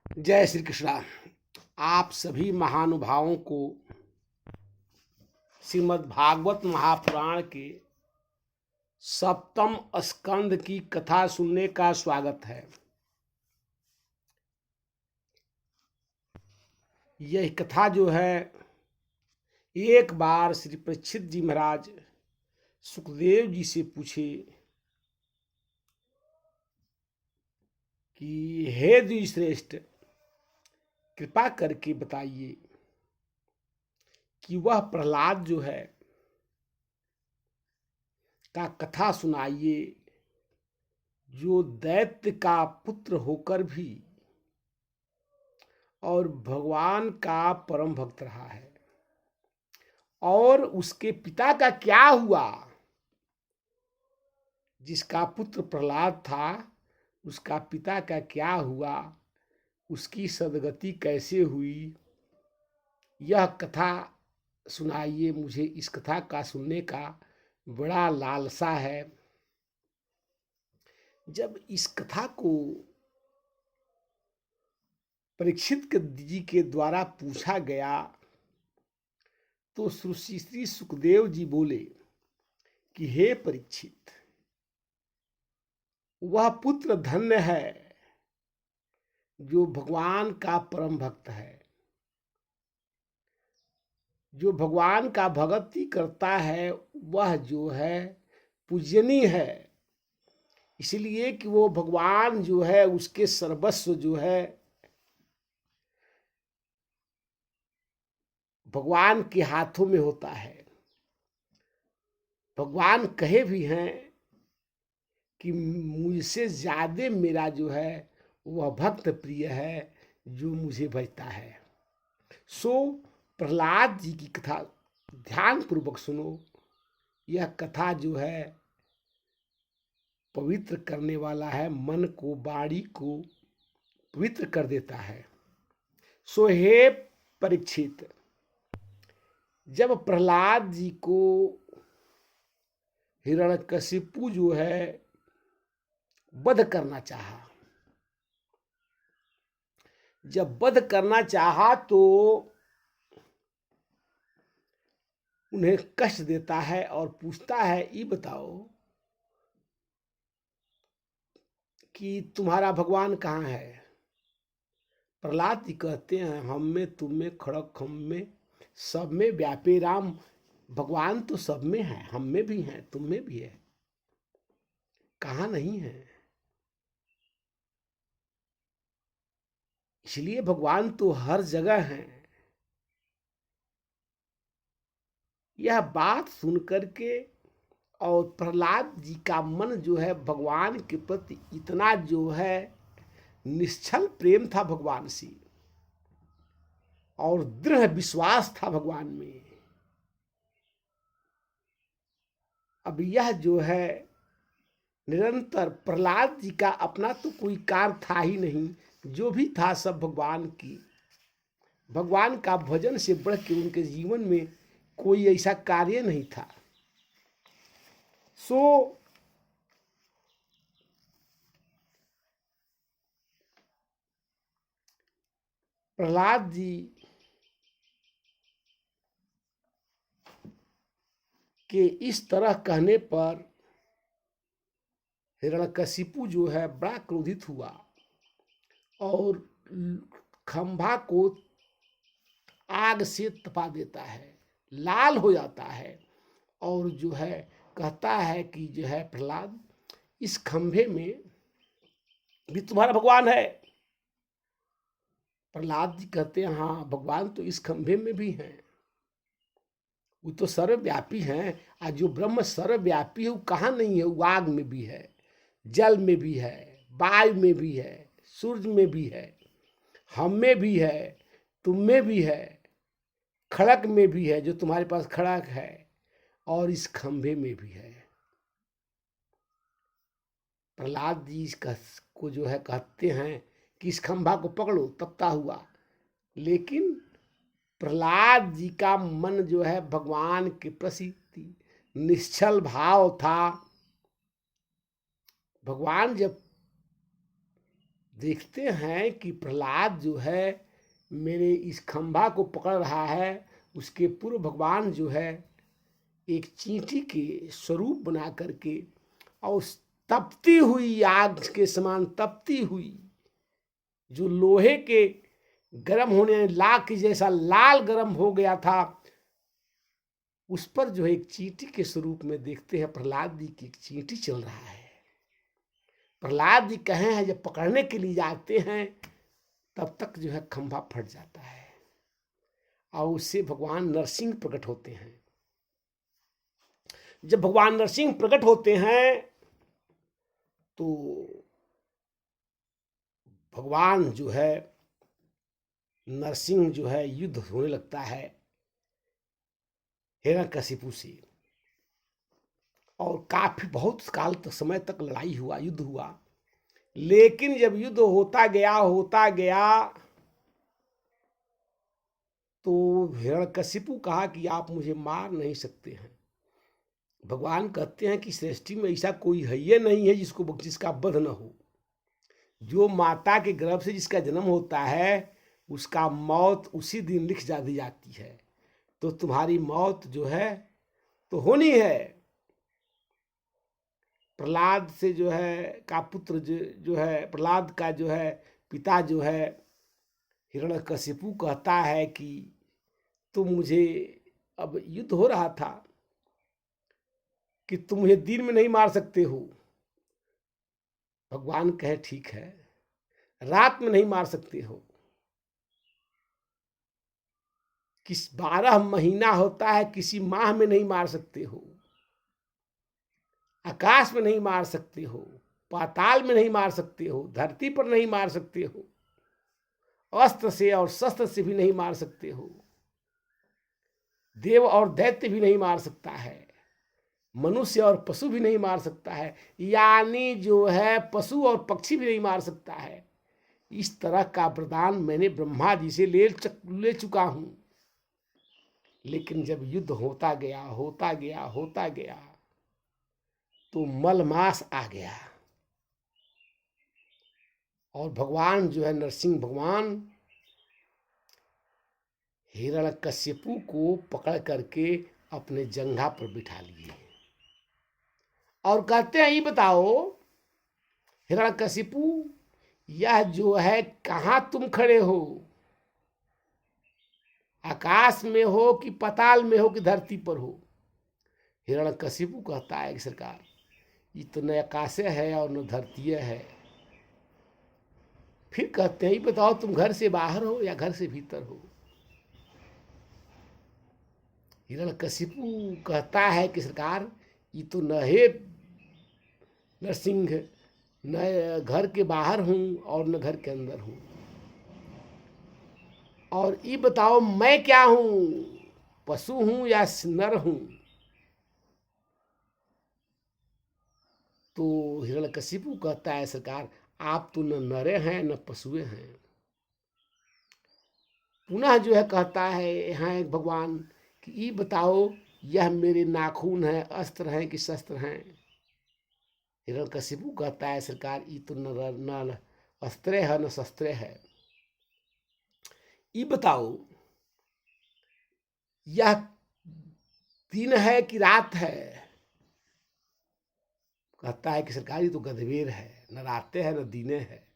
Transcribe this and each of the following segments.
जय श्री कृष्णा। आप सभी महानुभावों को श्रीमद् भागवत महापुराण के सप्तम स्कंद की कथा सुनने का स्वागत है। यह कथा जो है, एक बार श्री परीक्षित जी महाराज सुखदेव जी से पूछे कि हे द्विश्रेष्ठ, कृपा करके बताइए कि वह प्रहलाद जो है का कथा सुनाइए जो दैत्य का पुत्र होकर भी और भगवान का परम भक्त रहा है, और उसके पिता का क्या हुआ। जिसका पुत्र प्रहलाद था, उसका पिता का क्या हुआ, उसकी सदगति कैसे हुई, यह कथा सुनाइए। मुझे इस कथा का सुनने का बड़ा लालसा है। जब इस कथा को परीक्षित जी के द्वारा पूछा गया तो श्री सुखदेव जी बोले कि हे परीक्षित, वह पुत्र धन्य है जो भगवान का परम भक्त है, जो भगवान का भक्ति करता है, वह जो है पूजनीय है। इसलिए कि वो भगवान जो है उसके सर्वस्व जो है भगवान के हाथों में होता है। भगवान कहे भी हैं कि मुझसे ज्यादा मेरा जो है वह भक्त प्रिय है जो मुझे भजता है। सो प्रहलाद जी की कथा ध्यान पूर्वक सुनो। यह कथा जो है पवित्र करने वाला है, मन को, वाणी को पवित्र कर देता है। सो हे परीक्षित, जब प्रहलाद जी को हिरण्यकशिपु जो है वध करना चाहा, जब वध करना चाहा तो उन्हें कष्ट देता है और पूछता है, ये बताओ कि तुम्हारा भगवान कहाँ है। प्रहलाद जी कहते हैं, हम में, तुम में, खड़क हम में, सब में व्यापी राम। भगवान तो सब में है, हम में भी है, तुम में भी है, कहाँ नहीं है। इसलिए भगवान तो हर जगह है। यह बात सुन करके और प्रहलाद जी का मन जो है भगवान के प्रति इतना जो है निश्चल प्रेम था भगवान से, और दृढ़ विश्वास था भगवान में। अब यह जो है निरंतर प्रहलाद जी का अपना तो कोई कार्य था ही नहीं, जो भी था सब भगवान की, भगवान का भजन से बढ़ के उनके जीवन में कोई ऐसा कार्य नहीं था। सो प्रहलाद जी के इस तरह कहने पर हिरण्यकशिपु जो है बड़ा क्रोधित हुआ और खंभा को आग से तपा देता है, लाल हो जाता है, और जो है कहता है कि जो है प्रहलाद, इस खंभे में भी तुम्हारा भगवान है। प्रहलाद जी कहते हैं, हाँ भगवान तो इस खंभे में भी हैं, वो तो सर्वव्यापी हैं। आज जो ब्रह्म सर्वव्यापी है वो कहाँ नहीं है। वो आग में भी है, जल में भी है, वायु में भी है, सूर्य में भी है, हम में भी है, तुम में भी है, खड़क में भी है जो तुम्हारे पास खड़क है, और इस खंभे में भी है। प्रहलाद जी को जो है कहते हैं कि इस खंभा को पकड़ो, तपता हुआ। लेकिन प्रहलाद जी का मन जो है भगवान के प्रति निश्चल भाव था। भगवान जब देखते हैं कि प्रहलाद जो है मेरे इस खंभा को पकड़ रहा है, उसके पूर्व भगवान जो है एक चींटी के स्वरूप बना करके और उस तपती हुई आग के समान तपती हुई, जो लोहे के गर्म होने लाख की जैसा लाल गर्म हो गया था, उस पर जो है एक चींटी के स्वरूप में देखते हैं प्रहलाद जी की एक चींटी चल रहा है। प्रहलाद जी कहे हैं जब पकड़ने के लिए जाते हैं तब तक जो है खंभा फट जाता है और उससे भगवान नरसिंह प्रकट होते हैं। जब भगवान नरसिंह प्रकट होते हैं तो भगवान जो है नरसिंह जो है युद्ध होने लगता है हिरण्यकशिपु से, और काफी बहुत काल तक समय तक लड़ाई हुआ, युद्ध हुआ। लेकिन जब युद्ध होता गया तो हिरण्यकशिपु कहा कि आप मुझे मार नहीं सकते हैं। भगवान कहते हैं कि सृष्टि में ऐसा कोई है ये नहीं है जिसका वध न हो। जो माता के गर्भ से जिसका जन्म होता है उसका मौत उसी दिन लिख दी जाती है। तो तुम्हारी मौत जो है तो होनी है। प्रहलाद से जो है का पुत्र जो है प्रहलाद का जो है पिता जो है हिरण्यकशिपु कहता है कि तुम मुझे, अब युद्ध हो रहा था, कि तुम मुझे दिन में नहीं मार सकते हो। भगवान कहे ठीक है, रात में नहीं मार सकते हो। किस 12 महीना होता है, किसी माह में नहीं मार सकते हो। आकाश में नहीं मार सकते हो, पाताल में नहीं मार सकते हो, धरती पर नहीं मार सकते हो, अस्त्र से और शस्त्र से भी नहीं मार सकते हो, देव और दैत्य भी नहीं मार सकता है, मनुष्य और पशु भी नहीं मार सकता है, यानी जो है पशु और पक्षी भी नहीं मार सकता है। इस तरह का वरदान मैंने ब्रह्मा जी से ले चुका हूं। लेकिन जब युद्ध होता गया तो मलमास आ गया और भगवान जो है नरसिंह भगवान हिरण्यकशिपु को पकड़ करके अपने जंघा पर बिठा लिए और कहते हैं ये बताओ हिरण्यकशिपु, यह जो है कहाँ तुम खड़े हो, आकाश में हो कि पाताल में हो कि धरती पर हो। हिरण्यकशिपु कहता है कि सरकार ये तो न आकाश है और न धरती है। फिर कहते हैं बताओ तुम घर से बाहर हो या घर से भीतर हो। हिरण्यकशिपु कहता है कि सरकार ये तो न है नरसिंह, न घर के बाहर हूं और न घर के अंदर हूं, और ये बताओ मैं क्या हूं, पशु हूं या नर हूं। तो हिरण्यकशिपु कहता है सरकार आप तो न नरे हैं न पशुए हैं। पुनः जो है कहता है यहाँ भगवान कि ये बताओ यह मेरे नाखून है, अस्त्र हैं कि शस्त्र हैं। हिरण्यकशिपु कहता है सरकार ये तो न अस्त्र है न शस्त्र है। ये बताओ यह दिन है कि रात है। कहता है कि सरकार ये तो गधबेर है, न रातें है न दिने है।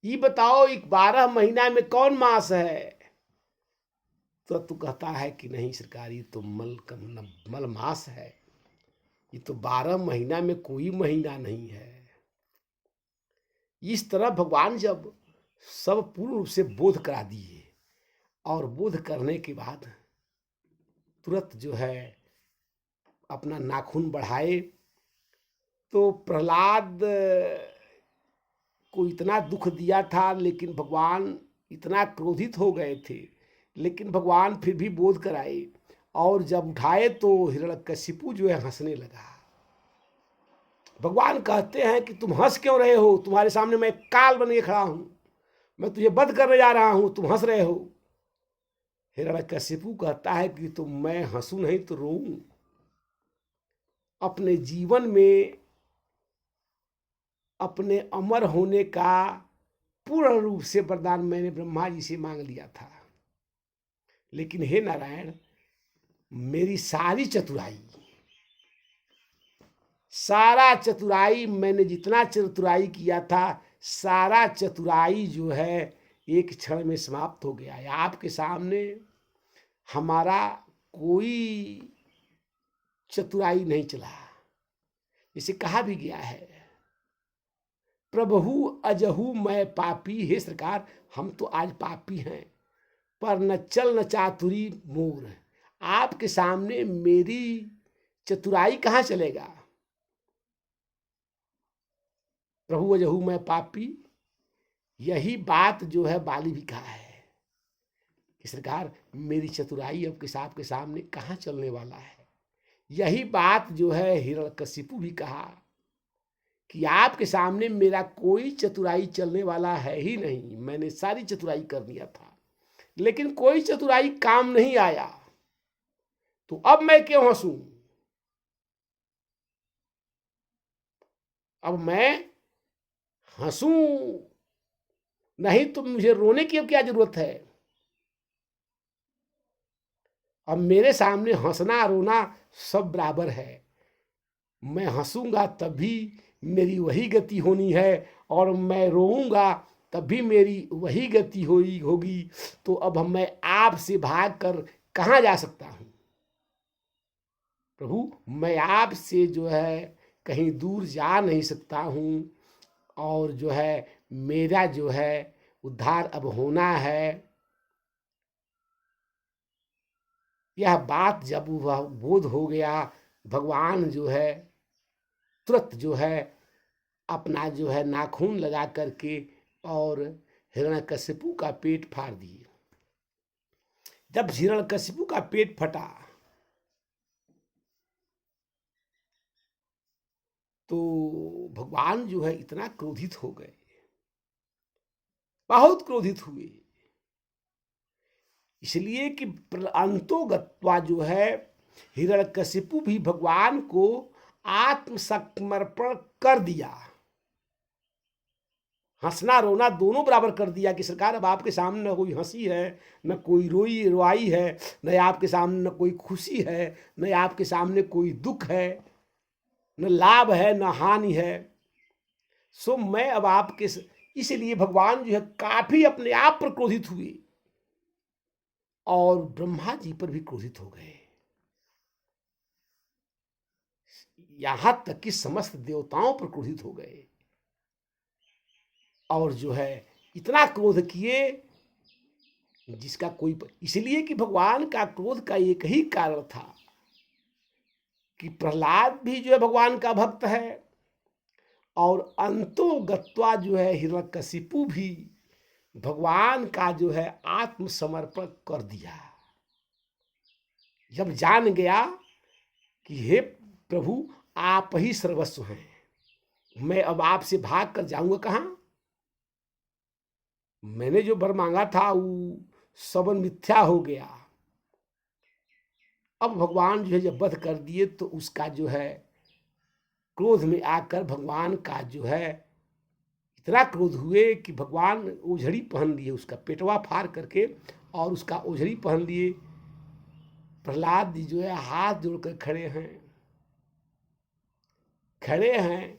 ये बताओ 12 महीना में कौन मास है। तो तू कहता है कि नहीं सरकार ये तो मल मास है, ये तो 12 महीना में कोई महीना नहीं है। इस तरह भगवान जब सब पूर्ण रूप से बोध करा दिए और बोध करने के बाद तुरंत जो है अपना नाखून बढ़ाए, तो प्रहलाद को इतना दुख दिया था लेकिन भगवान इतना क्रोधित हो गए थे, लेकिन भगवान फिर भी बोध कराए और जब उठाए तो हिरण्यकशिपु जो है हंसने लगा। भगवान कहते हैं कि तुम हंस क्यों रहे हो, तुम्हारे सामने मैं काल बन के खड़ा हूं, मैं तुझे वध करने जा रहा हूं, तुम हंस रहे हो। हिरण्यकशिपु कहता है कि तुम मैं हंसू नहीं तो रोऊं। अपने जीवन में अपने अमर होने का पूर्ण रूप से वरदान मैंने ब्रह्मा जी से मांग लिया था, लेकिन हे नारायण, मेरी सारी चतुराई, सारा चतुराई, मैंने जितना चतुराई किया था, सारा चतुराई जो है एक क्षण में समाप्त हो गया है। आपके सामने हमारा कोई चतुराई नहीं चला। इसे कहा भी गया है, प्रभु अजहू मैं पापी। हे सरकार, हम तो आज पापी हैं, पर न चल न चातुरी मोर। आपके सामने मेरी चतुराई कहाँ चलेगा। प्रभु अजहू मैं पापी, यही बात जो है बाली भी कहा है कि सरकार मेरी चतुराई अब किस आपके सामने कहाँ चलने वाला है। यही बात जो है हिरण्यकशिपु भी कहा कि आपके सामने मेरा कोई चतुराई चलने वाला है ही नहीं। मैंने सारी चतुराई कर लिया था, लेकिन कोई चतुराई काम नहीं आया, तो अब मैं क्यों हंसूं। अब मैं हंसूं नहीं तो मुझे रोने की अब क्या जरूरत है। अब मेरे सामने हंसना रोना सब बराबर है। मैं हंसूंगा तभी मेरी वही गति होनी है, और मैं रोऊंगा तभी मेरी वही गति होगी। तो अब मैं आपसे भाग कर कहाँ जा सकता हूँ। प्रभु, मैं आपसे जो है कहीं दूर जा नहीं सकता हूँ, और जो है मेरा जो है उद्धार अब होना है। यह बात जब वह बोध हो गया, भगवान जो है तुरंत जो है अपना जो है नाखून लगा करके और हिरण्यकशिपु का पेट फाड़ दिए। जब हिरण्यकशिपु का पेट फटा तो भगवान जो है इतना क्रोधित हो गए, बहुत क्रोधित हुए, इसलिए कि अंतोगत्वा जो है हिरण्यकशिपु भी भगवान को आत्मसमर्पण कर दिया। हंसना रोना दोनों बराबर कर दिया कि सरकार अब आपके सामने न कोई हंसी है, न कोई रोआई है, न आपके सामने न कोई खुशी है, न आपके सामने कोई दुख है, न लाभ है न हानि है। सो मैं अब आपके इसलिए भगवान जो है काफी अपने आप पर क्रोधित हुए और ब्रह्मा जी पर भी क्रोधित हो गए, यहां तक कि समस्त देवताओं पर क्रोधित हो गए। और जो है इतना क्रोध किए जिसका कोई, इसलिए कि भगवान का क्रोध का एक ही कारण था कि प्रहलाद भी जो है भगवान का भक्त है, और अंतोगत्वा जो है हिरण्यकशिपु भी भगवान का जो है आत्मसमर्पण कर दिया। जब जान गया कि हे प्रभु आप ही सर्वस्व हैं, मैं अब आपसे भाग कर जाऊंगा कहां। मैंने जो वर मांगा था वो सब मिथ्या हो गया। अब भगवान जो है जब वध कर दिए तो उसका जो है क्रोध में आकर भगवान का जो है इतना क्रोध हुए कि भगवान ओझड़ी पहन लिए, उसका पेटवा फाड़ करके और उसका ओझड़ी पहन लिए। प्रहलाद जी जो है हाथ जोड़कर खड़े हैं।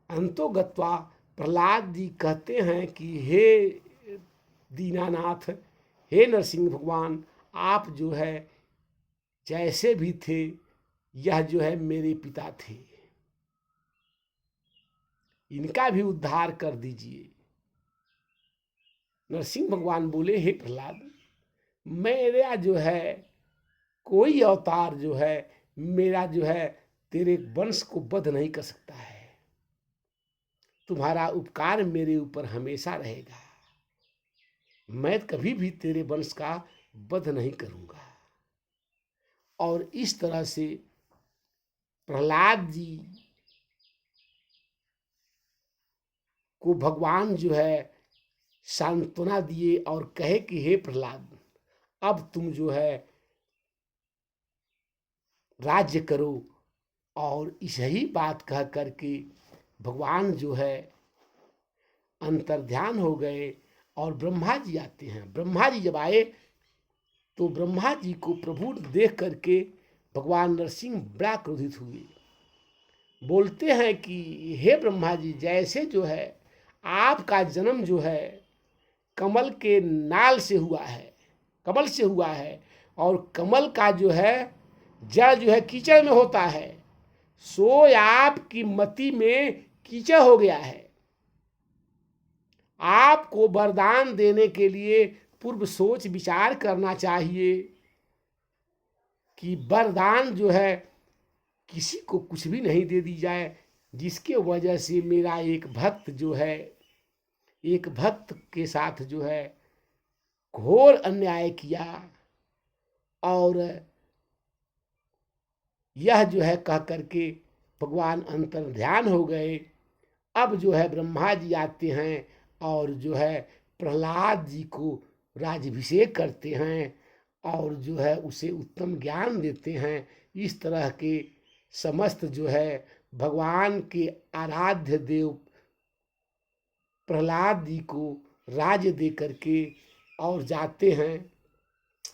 अंतोगत्वा प्रहलाद जी कहते हैं कि हे दीनानाथ, हे नरसिंह भगवान, आप जो है जैसे भी थे यह जो है मेरे पिता थे, इनका भी उद्धार कर दीजिए। नरसिंह भगवान बोले हे प्रहलाद, मेरा जो है कोई अवतार जो है मेरा जो है तेरे वंश को वध नहीं कर सकता है। तुम्हारा उपकार मेरे ऊपर हमेशा रहेगा, मैं कभी भी तेरे वंश का वध नहीं करूंगा। और इस तरह से प्रहलाद जी को भगवान जो है सांत्वना दिए और कहे कि हे प्रहलाद, अब तुम जो है राज्य करो। और इस ही बात कह करके भगवान जो है अंतर्ध्यान हो गए और ब्रह्मा जी आते हैं। ब्रह्मा जी जब आए तो ब्रह्मा जी को प्रभु देख करके भगवान नरसिंह बड़ा क्रोधित हुए। बोलते हैं कि हे ब्रह्मा जी, जैसे जो है आपका जन्म जो है कमल के नाल से हुआ है, कमल से हुआ है, और कमल का जो है जड़ जो है कीचड़ में होता है, सो आपकी मति में कीचड़ हो गया है। आपको वरदान देने के लिए पूर्व सोच विचार करना चाहिए कि वरदान जो है किसी को कुछ भी नहीं दे दी जाए, जिसके वजह से मेरा एक भक्त जो है, एक भक्त के साथ जो है घोर अन्याय किया, और यह जो है कह करके भगवान अंतर्ध्यान हो गए। अब जो है ब्रह्मा जी आते हैं और जो है प्रहलाद जी को राज्याभिषेक करते हैं और जो है उसे उत्तम ज्ञान देते हैं। इस तरह के समस्त जो है भगवान के आराध्य देव प्रहलाद जी को राज्य दे करके और जाते हैं।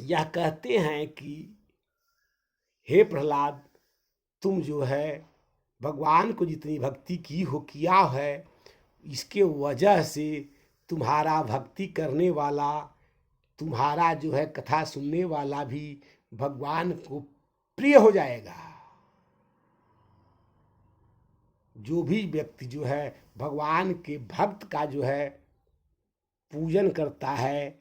यह कहते हैं कि हे प्रहलाद, तुम जो है भगवान को जितनी भक्ति की हो किया है, इसके वजह से तुम्हारा भक्ति करने वाला, तुम्हारा जो है कथा सुनने वाला भी भगवान को प्रिय हो जाएगा। जो भी व्यक्ति जो है भगवान के भक्त का जो है पूजन करता है,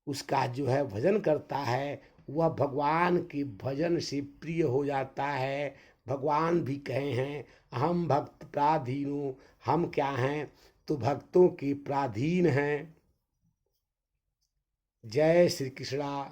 उसका जो है भजन करता है, वह भगवान के भजन से प्रिय हो जाता है। भगवान भी कहे हैं अहम भक्त प्राधीनो, हम क्या हैं तो भक्तों के प्राधीन हैं। जय श्री कृष्णा।